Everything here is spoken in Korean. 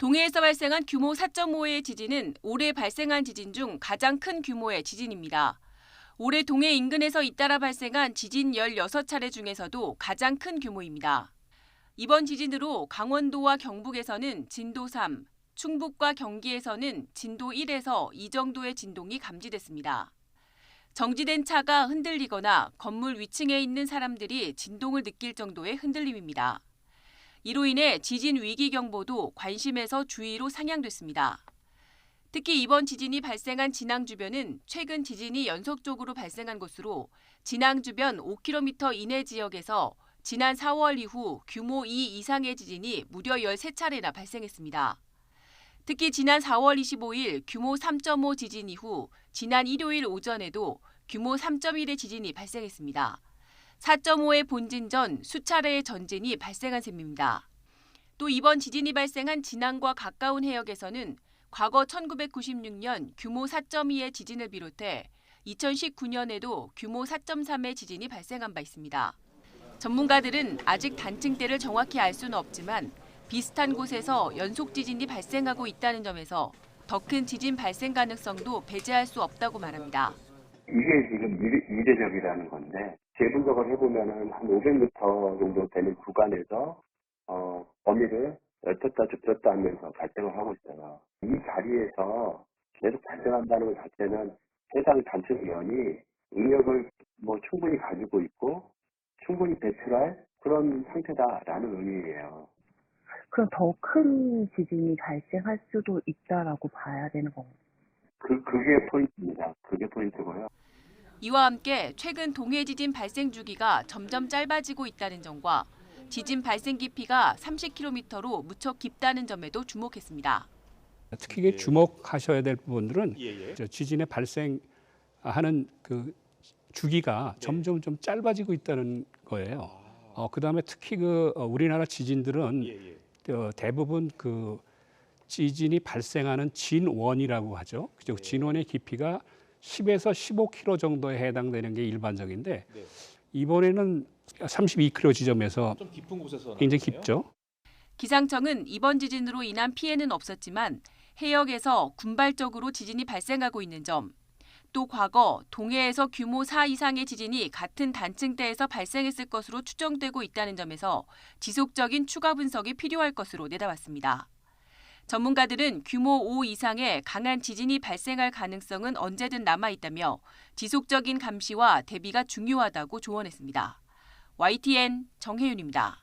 동해에서 발생한 규모 4.5의 지진은 올해 발생한 지진 중 가장 큰 규모의 지진입니다. 올해 동해 인근에서 잇따라 발생한 지진 16차례 중에서도 가장 큰 규모입니다. 이번 지진으로 강원도와 경북에서는 진도 3, 충북과 경기에서는 진도 1에서 2 정도의 진동이 감지됐습니다. 정지된 차가 흔들리거나 건물 위층에 있는 사람들이 진동을 느낄 정도의 흔들림입니다. 이로 인해 지진 위기 경보도 관심에서 주의로 상향됐습니다. 특히 이번 지진이 발생한 진앙 주변은 최근 지진이 연속적으로 발생한 곳으로 진앙 주변 5km 이내 지역에서 지난 4월 이후 규모 2 이상의 지진이 무려 13차례나 발생했습니다. 특히 지난 4월 25일 규모 3.5 지진 이후 지난 일요일 오전에도 규모 3.1의 지진이 발생했습니다. 4.5의 본진 전 수차례의 전진이 발생한 셈입니다. 또 이번 지진이 발생한 진앙과 가까운 해역에서는 과거 1996년 규모 4.2의 지진을 비롯해 2019년에도 규모 4.3의 지진이 발생한 바 있습니다. 전문가들은 아직 단층대를 정확히 알 수는 없지만 비슷한 곳에서 연속 지진이 발생하고 있다는 점에서 더 큰 지진 발생 가능성도 배제할 수 없다고 말합니다. 이게 지금 이례적이라는 건데 재분석을 해보면은 한 500m 정도 되는 구간에서 범위를 넓혔다 좁혔다 하면서 발생을 하고 있어요. 이 자리에서 계속 발생한다는 것 자체는 해당 단층면이 응력을 충분히 가지고 있고 충분히 배출할 그런 상태다라는 의미예요. 그럼 더 큰 지진이 발생할 수도 있다라고 봐야 되는 건가요? 그게 포인트입니다. 그게 포인트고요. 이와 함께 최근 동해 지진 발생 주기가 점점 짧아지고 있다는 점과 지진 발생 깊이가 30km로 무척 깊다는 점에도 주목했습니다. 특히 주목하셔야 될 부분들은 지진의 발생하는 그 주기가 점점 좀 짧아지고 있다는 거예요. 그다음에 특히 우리나라 지진들은 대부분 그 지진이 발생하는 진원이라고 하죠. 그죠? 진원의 깊이가 10에서 15km 정도에 해당되는 게 일반적인데 이번에는 32km 지점에서 좀 깊은 곳에서 굉장히 깊죠. 기상청은 이번 지진으로 인한 피해는 없었지만 해역에서 군발적으로 지진이 발생하고 있는 점, 또 과거 동해에서 규모 4 이상의 지진이 같은 단층대에서 발생했을 것으로 추정되고 있다는 점에서 지속적인 추가 분석이 필요할 것으로 내다봤습니다. 전문가들은 규모 5 이상의 강한 지진이 발생할 가능성은 언제든 남아있다며 지속적인 감시와 대비가 중요하다고 조언했습니다. YTN 정혜윤입니다.